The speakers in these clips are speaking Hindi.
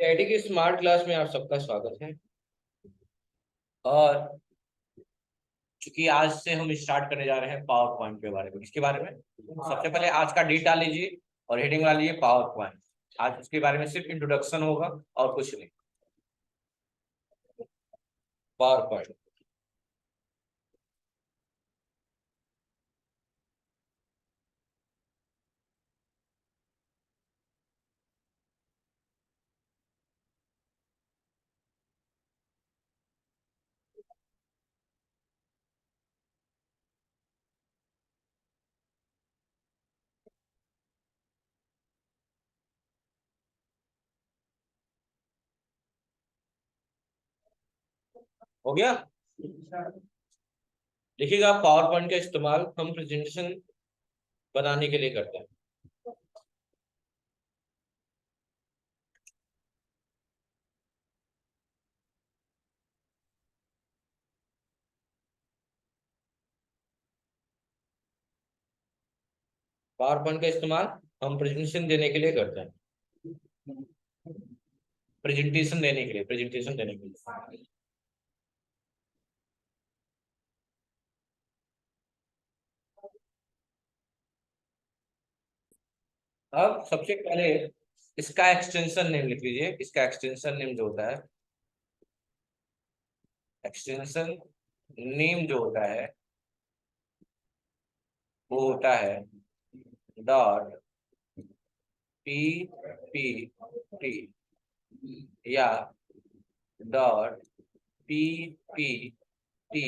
एडी की स्मार्ट क्लास में आप सबका स्वागत है। और चूंकि आज से हम स्टार्ट करने जा रहे हैं पावर पॉइंट के बारे में। इसके बारे में सबसे पहले आज का डेट डाल लीजिए और हेडिंग डाल लीजिए पावर पॉइंट। आज उसके बारे में सिर्फ इंट्रोडक्शन होगा और कुछ नहीं। पावर पॉइंट हो गया। देखिएगा, पावर पॉइंट का इस्तेमाल हम प्रेजेंटेशन बनाने के लिए करते हैं। पावर पॉइंट का इस्तेमाल हम प्रेजेंटेशन देने के लिए करते हैं। प्रेजेंटेशन देने के लिए। अब सबसे पहले इसका एक्सटेंशन नेम लिख लीजिए। इसका एक्सटेंशन नेम जो होता है, एक्सटेंशन नेम जो होता है वो होता है डॉट पी पी टी या dot P P T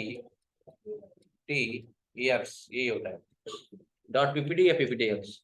T x, यही होता है। डॉट पीपीटी या पीपीटी एक्स।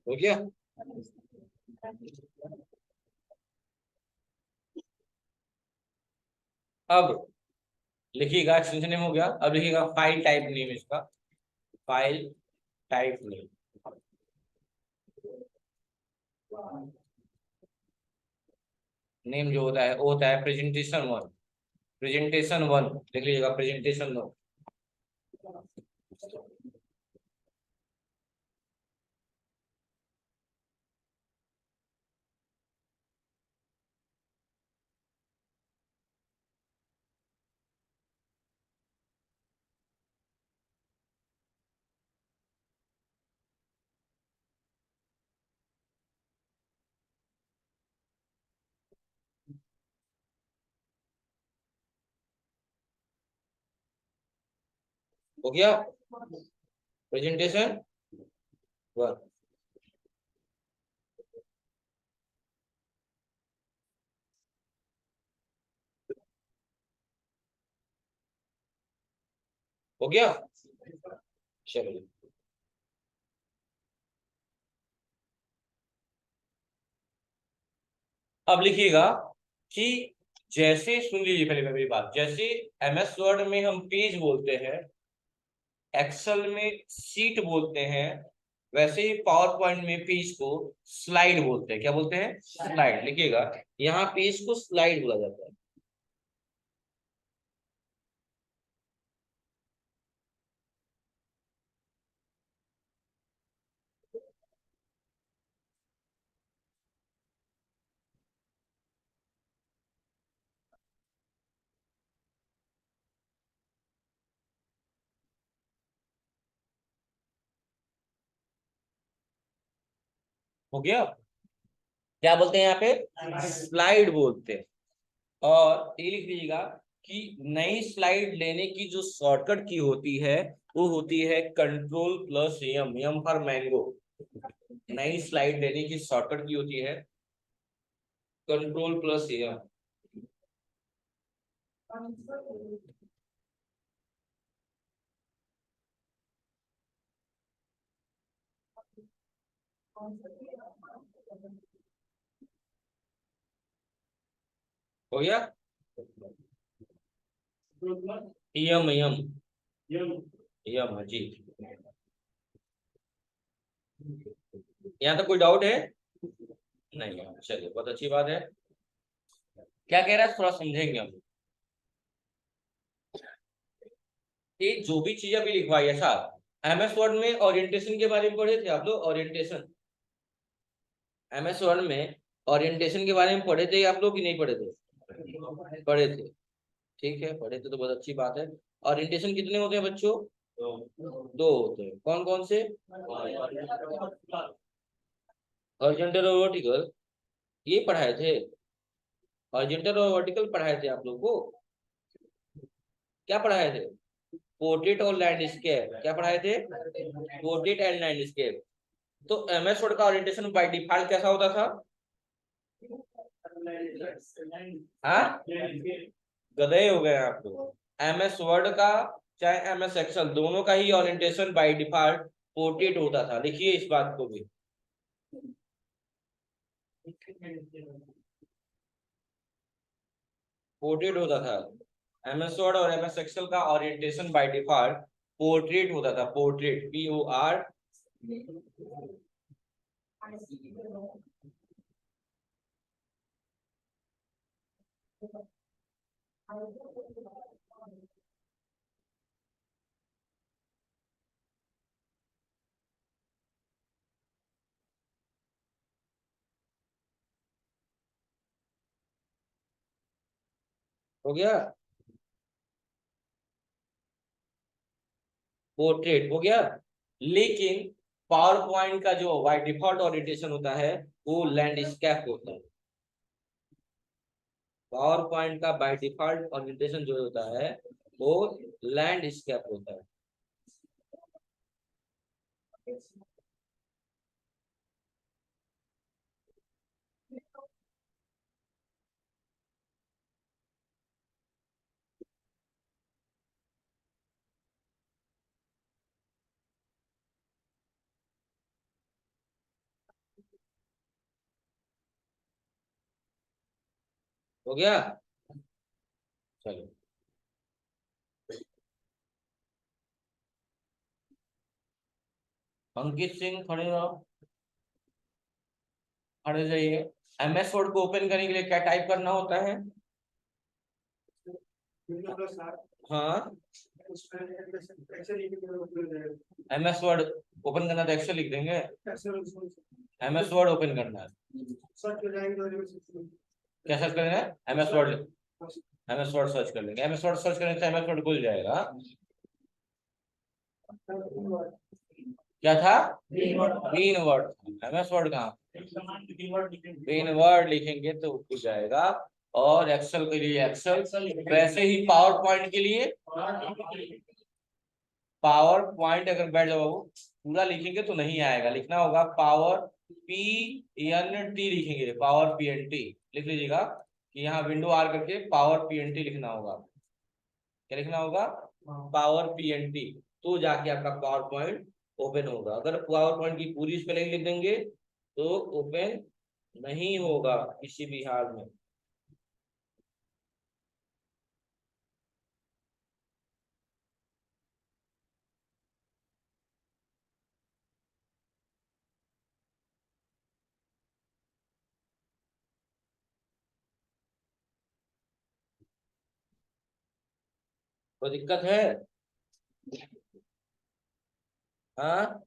हो गया। अब लिखिएगा, एक्सटेंशन नेम हो गया। अब लिखिएगा फाइल टाइप नेम इसका। फाइल टाइप नेम नेम जो होता है वो होता है प्रेजेंटेशन वन। प्रेजेंटेशन वन लिख लीजिएगा, प्रेजेंटेशन वन। हो गया प्रेजेंटेशन वन। हो गया, चलिए। अब लिखिएगा कि जैसे, सुन लीजिए पहले मेरी बात। जैसे एमएस वर्ड में हम पेज बोलते हैं, एक्सेल में सीट बोलते हैं, वैसे ही पावर पॉइंट में पेज को स्लाइड बोलते हैं। क्या बोलते हैं? स्लाइड। लिखिएगा, यहाँ पेज को स्लाइड बोला जाता है। हो गया। क्या बोलते हैं यहाँ पे? स्लाइड बोलते हैं। और ये लिख लीजिएगा कि नई स्लाइड लेने की जो शॉर्टकट की होती है वो होती है control plus M. M for mango. नई स्लाइड लेने की शॉर्टकट की होती है कंट्रोल प्लस ए। हो गया। यम यम यम जी। यहाँ तक कोई डाउट है? नहीं है, चलिए बहुत अच्छी बात है। क्या कह रहा है थोड़ा समझेंगे हम। ये जो भी चीज अभी लिखवाई है साहब, एमएस वर्ड में ओरिएंटेशन के बारे में पढ़े थे आप लोग? ओरिएंटेशन एमएस वर्ड में ओरिएंटेशन के बारे में पढ़े थे आप लोग कि नहीं पढ़े थे? पढ़े थे। ठीक है, पढ़े थे तो बहुत अच्छी बात है। ओरिएंटेशन कितने होते हैं बच्चों? दो होते हैं। कौन कौन से? हॉरिजॉन्टल और वर्टिकल, ये पढ़ाए थे? हॉरिजॉन्टल और वर्टिकल पढ़ाए थे आप लोग को? क्या पढ़ाए थे? पोर्ट्रेट और लैंडस्केप। क्या पढ़ाए थे? Portrait and landscape. तो एमएस वर्ड का ओरिएंटेशन बाय डिफॉल्ट कैसा होता था? हाँ, गधे हो गए आप लोग। एमएस वर्ड का चाहे एमएस एक्सेल, दोनों का ही ओरिएंटेशन बाय डिफॉल्ट पोर्ट्रेट होता था। लिखिए इस बात को भी। पोर्ट्रेट होता था। एमएस वर्ड और एमएस एक्सेल का ओरिएंटेशन बाय डिफॉल्ट पोर्ट्रेट होता था। Portrait, POR। हो गया? पोर्ट्रेट हो गया। लेकिन पावर पॉइंट का जो बाय डिफॉल्ट ओरिएंटेशन होता है वो लैंडस्केप होता है। पावर पॉइंट का बाय डिफॉल्ट ओरिएंटेशन जो होता है वो लैंडस्केप होता है। हो गया? चलो, अंकित सिंह खड़े रहो, खड़े जाइए। एमएस वर्ड को ओपन करने के लिए क्या टाइप करना होता है? हाँ, एमएस वर्ड ओपन करना तो एक्सेल लिख देंगे। एमएस वर्ड ओपन करना है, क्या सर्च करेंगे? MS word. MS word search कर लेंगे। एमएस वर्ड सर्च करने से एमएस वर्ड खुल जाएगा। क्या था? तीन वर्ड। एमएस वर्ड कहाँ? तीन वर्ड लिखेंगे तो खुल जाएगा। और एक्सेल के लिए एक्सेल, वैसे ही पावर पॉइंट के लिए पावर पॉइंट अगर बैठ जाओ पूरा लिखेंगे तो नहीं आएगा। लिखना होगा पावर PNT लिखेंगे। पावर PNT लिख लीजिएगा कि यहाँ विंडो आर करके पावर PNT लिखना होगा। क्या लिखना होगा? Power PNT। तो जाके आपका पावर पॉइंट ओपन होगा। अगर पावर पॉइंट की पूरी स्पेलिंग लिख देंगे तो ओपन नहीं होगा किसी भी हाल में। कोई दिक्कत है? हाँ,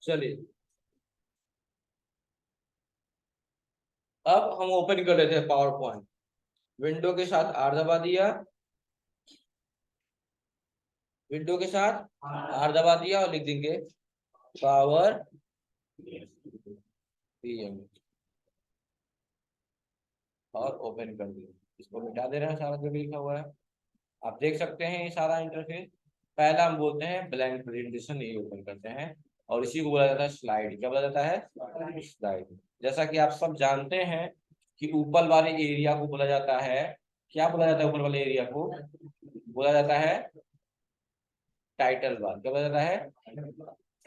चलिए अब हम ओपन कर लेते हैं पावर पॉइंट। विंडो के साथ आर दबा दिया, विंडो के साथ आर दबा दिया और लिख देंगे पावर PM और ओपन कर दिया। इसको मिटा दे रहे हैं, सारा जो भी लिखा हुआ है आप देख सकते हैं ये सारा इंटरफेस। पहला हम बोलते हैं ब्लैंक प्रेजेंटेशन, ये ओपन करते हैं और इसी को बोला जाता है स्लाइड। क्या बोला जाता है? स्लाइड। जैसा कि आप सब जानते हैं कि ऊपर वाले एरिया को बोला जाता है, क्या बोला जाता है ऊपर वाले एरिया को? बोला जाता है टाइटल बार। क्या बोला जाता है?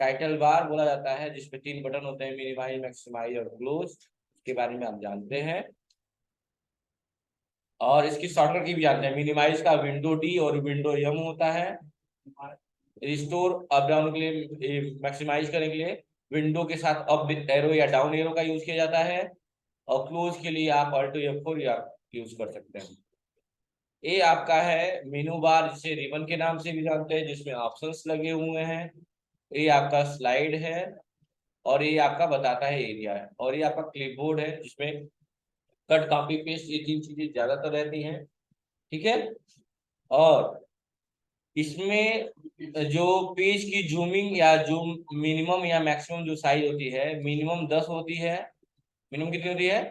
टाइटल बार बोला जाता है, जिसपे 3 बटन होते हैं, मिनिमाइज, मैक्सिमाइज और क्लोज। इसके बारे में आप जानते हैं। और इसकी शॉर्टकट की भी जानते हैं। मिनिमाइज का विंडो डी और विंडो एम होता है। रिस्टोर अप डाउन के लिए, मैक्सिमाइज करने के लिए विंडो के साथ अप एरो या डाउन एरो का यूज किया जाता है। और क्लोज के लिए आप ऑल्टो F4 या यूज कर सकते हैं। ये आपका है मेनू बार, जिसे रिबन के नाम से भी जानते हैं, जिसमें ऑप्शंस लगे हुए हैं। ये आपका स्लाइड है और ये आपका बताता है एरिया है। और ये आपका क्लिपबोर्ड है, जिसमें कट, कॉपी, पेस्ट, ये 3 चीजें ज्यादातर रहती हैं। ठीक है। और इसमें जो पेज की जूमिंग या जूम मिनिमम या मैक्सिमम जो साइज होती है, मिनिमम 10 होती है। मिनिमम कितनी होती है?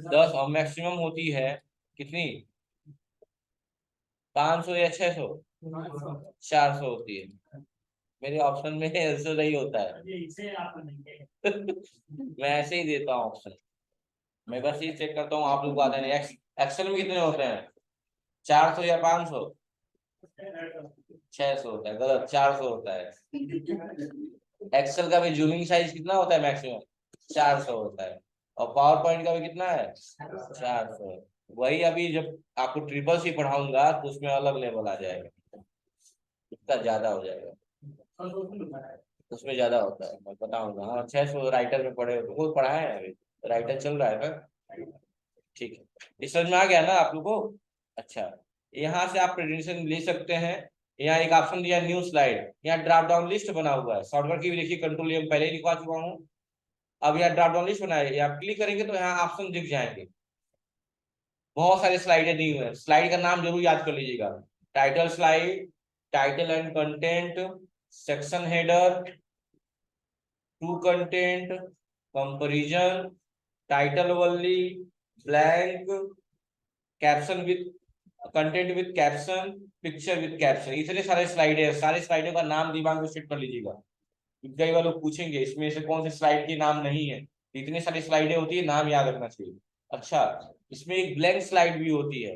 10। और मैक्सिमम होती है कितनी? 500 या 600? 400 होती है। मेरे ऑप्शन में ऐसे नहीं होता है। मैं ऐसे ही देता हूँ ऑप्शन। मैं बस ये चेक करता हूँ आप लोग को आता है। एक्सेल में कितने होते हैं? 400 या 500? 600 होता है। गलत, 400 होता है। एक्सेल का भी जूमिंग साइज कितना होता है मैक्सिमम? 400 होता है। और पावर पॉइंट का भी कितना है? 400। वही अभी जब आपको ट्रिपल सी पढ़ाऊंगा तो उसमें अलग लेवल आ जाएगा, उसका ज्यादा हो जाएगा, उसमें ज्यादा होता है। मैं बताऊंगा। हाँ, 600 राइटर में पढ़े हो तो वो पढ़ाए हैं अभी। राइटर चल रहा है ना? ठीक है, इस समझ में आ गया ना आप लोग को? अच्छा, यहाँ से आप प्रेजेंटेशन ले सकते हैं। यहाँ एक ऑप्शन दिया न्यू स्लाइड, यहाँ ड्रॉप डाउन लिस्ट बना हुआ है। शॉर्टकट की भी देखिए, कंट्रोल एम पहले ही लिखवा चुका हूँ। अब यहाँ ड्रॉप डाउन लिस्ट बनाए, आप क्लिक करेंगे तो यहाँ ऑप्शन दिख जाएंगे। बहुत सारे स्लाइडें दी हुई है। स्लाइड का नाम जरूर याद कर लीजिएगा। Title slide, title and content, section header, two content, comparison, title only, blank, caption with content with caption, picture with caption. इतने सारे स्लाइड है। सारे स्लाइडों का नाम दिमाग में सेट कर लीजिएगा। कई बार लोग पूछेंगे इसमें से कौन से स्लाइड के नाम नहीं है। इतनी सारी स्लाइडें होती है, नाम याद रखना चाहिए। अच्छा, इसमें एक ब्लैंक स्लाइड भी होती है।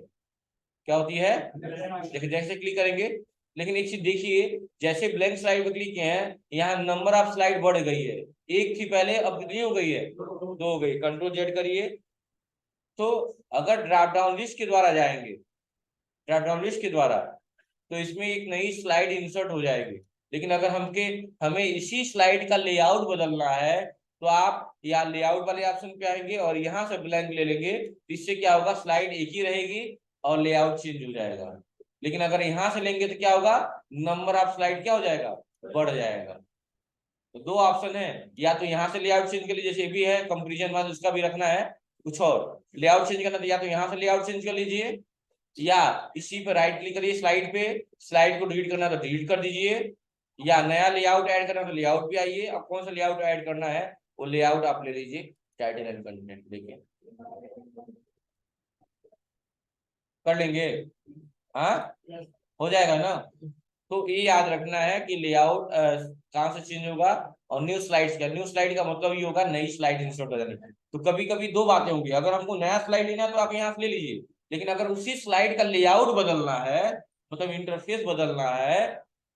क्या होती है? देखिए, जैसे क्लिक करेंगे, लेकिन एक चीज देखिए, जैसे ब्लैंक स्लाइड पे क्लिक किए हैं, यहाँ नंबर ऑफ स्लाइड बढ़ गई है। एक थी पहले, अब कितनी हो गई है? 2 हो गई। कंट्रोल जेड करिए तो अगर ड्रॉप डाउन लिस्ट के द्वारा जाएंगे, ड्रॉप डाउन लिस्ट के द्वारा, तो इसमें एक नई स्लाइड इंसर्ट हो जाएगी। लेकिन अगर हमें इसी स्लाइड का लेआउट बदलना है, तो आप या लेआउट वाले ऑप्शन पे आएंगे और यहाँ से ब्लैंक ले लेंगे। इससे क्या होगा? स्लाइड एक ही रहेगी और लेआउट चेंज हो जाएगा। लेकिन अगर यहाँ से लेंगे तो क्या होगा? नंबर ऑफ स्लाइड क्या हो जाएगा? बढ़ जाएगा। तो 2 ऑप्शन है, या तो यहाँ से लेआउट चेंज कर लीजिए, जैसे भी है कंपेरिजन वाला, उसका भी रखना है कुछ और लेआउट चेंज करना, तो या तो यहाँ से लेआउट चेंज कर लीजिए, या इसी पे राइट क्लिक करिए स्लाइड पे, स्लाइड को डिलीट करना है तो डिलीट कर दीजिए, या नया लेआउट ऐड करना है तो लेआउट पे आइए। अब कौन सा लेआउट ऐड करना है वो लेआउट आप ले लीजिए। टाइटल एंड कंटेंट देखिए, कर लेंगे। हाँ, हो जाएगा ना? तो ये याद रखना है कि लेआउट कहाँ से चेंज होगा। और न्यू स्लाइड का मतलब ये होगा नई स्लाइड इंसर्ट हो जानी है। तो कभी कभी 2 बातें होंगी। अगर हमको नया स्लाइड लेना है तो आप यहाँ से ले लीजिए, लेकिन अगर उसी स्लाइड का लेआउट बदलना है, मतलब इंटरफेस बदलना है,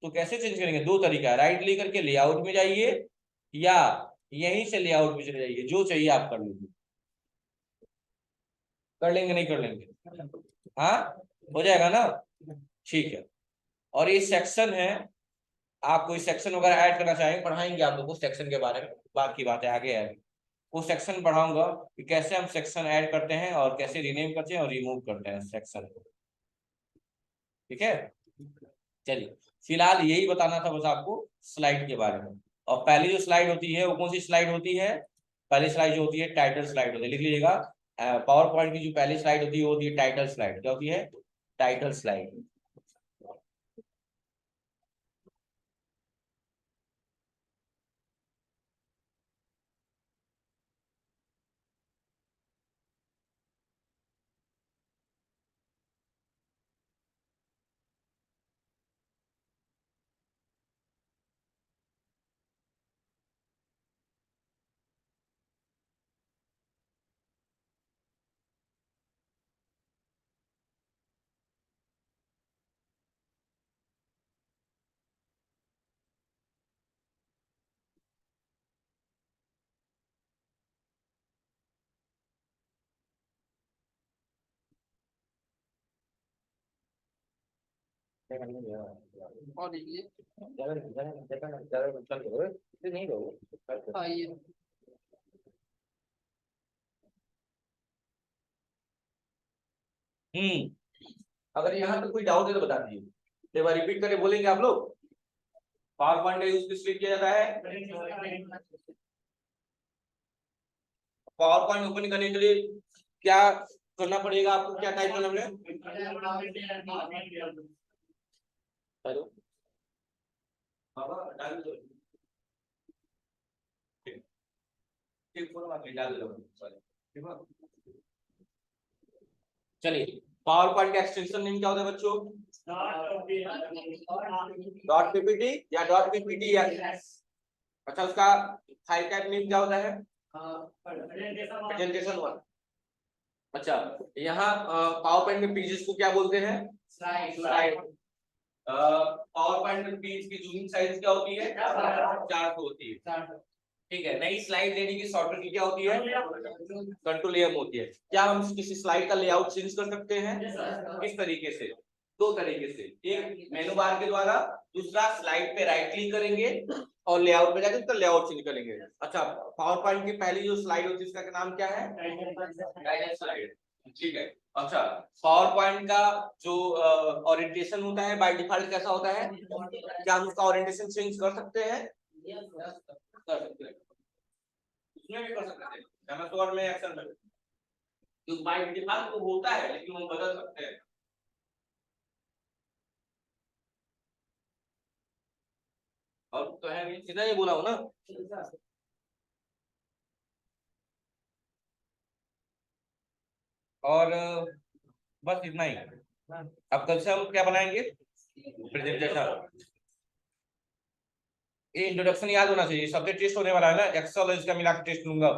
तो कैसे चेंज करेंगे? 2 तरीका है। राइट क्लिक करके लेआउट में जाइए, या यहीं से लेआउट में चले जाइए, जो चाहिए आप कर लीजिए। कर लेंगे? नहीं कर लेंगे? हाँ, हो जाएगा ना? ठीक है। और ये सेक्शन है, आप कोई सेक्शन वगैरह ऐड करना चाहेंगे, पढ़ाएंगे आप लोग को सेक्शन के बारे में। बाकी बातें आगे है, वो सेक्शन पढ़ाऊंगा कि कैसे हम सेक्शन ऐड करते हैं और कैसे रीनेम करते हैं और रिमूव करते हैं सेक्शन को। ठीक है, चलिए, फिलहाल यही बताना था बस आपको स्लाइड के बारे में। और पहली जो स्लाइड होती है वो कौन सी स्लाइड होती है? पहली स्लाइड जो होती है टाइटल स्लाइड होती है, लिख लीजिएगा। पावर पॉइंट की जो पहली स्लाइड होती है वो होती है टाइटल स्लाइड। क्या होती है? Title slide. और ये नहीं रहो। हाँ ये अगर यहाँ पे कोई डाउट है तो बता दीजिए, एक बार रिपीट करके बोलेंगे आप लोग। पावर पॉइंट का यूज किस लिए किया जाता है? पावर पॉइंट ओपन करने के लिए क्या करना पड़ेगा आपको, क्या टाइप करना पड़ेगा? हेलो बाबा डाल दो, ठीक ठीक डाल दो। चलिए, पावर पॉइंट का एक्सटेंशन नेम क्या होता है बच्चों? डॉट पीपीटी या डॉट पीपीटी या अच्छा, उसका फाइल टाइप नेम क्या होता है? Presentation one. अच्छा, यहाँ पावर पॉइंट में पेजेस को क्या बोलते हैं? स्लाइड। पावर पॉइंट में पेज की जूमिंग साइज क्या होती है? 400 होती है। ठीक है, नई स्लाइड लेने की शॉर्टकट की क्या होती है? कंट्रोल एम होती है। क्या हम किसी स्लाइड का लेआउट चेंज कर सकते हैं? किस तरीके से? दो तरीके से, एक मेनू बार के द्वारा, दूसरा स्लाइड पे राइट क्लिक करेंगे और लेआउट पे जाकर उसका लेआउट चेंज करेंगे। अच्छा, पावर पॉइंट की पहली जो स्लाइड होती है उसका नाम क्या है? Guidance slide. ठीक है। अच्छा, पावर पॉइंट का जो ओरिएंटेशन होता है बाय डिफॉल्ट कैसा होता है? क्या हम उसका ओरिएंटेशन चेंज कर सकते हैं? कर सकते हैं, उसमें भी कर सकते हैं, एमएस वर्ड में, एक्सेल में। तो बाय डिफॉल्ट तो होता है लेकिन हम बदल सकते हैं। और तो है नहीं, सीधा ये बोला हूं ना। और बस इतना ही। अब कल से हम क्या बनाएंगे? प्रेजेंटेशन। ये इंट्रोडक्शन याद होना चाहिए, सब्जेक्ट टेस्ट होने वाला है ना, एक्सेल और इसका मिला के टेस्ट लूंगा।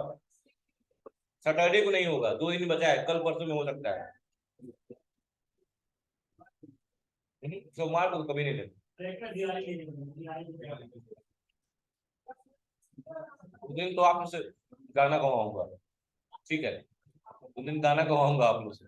सैटरडे को नहीं होगा, 2 दिन बचा है, कल परसों में हो सकता है। सोमवार को तो कभी नहीं लेते। उस दिन तो आप मुझसे गाना गवाऊंगा, ठीक है? उस दिन गाना गवाऊंगा आप लोग से।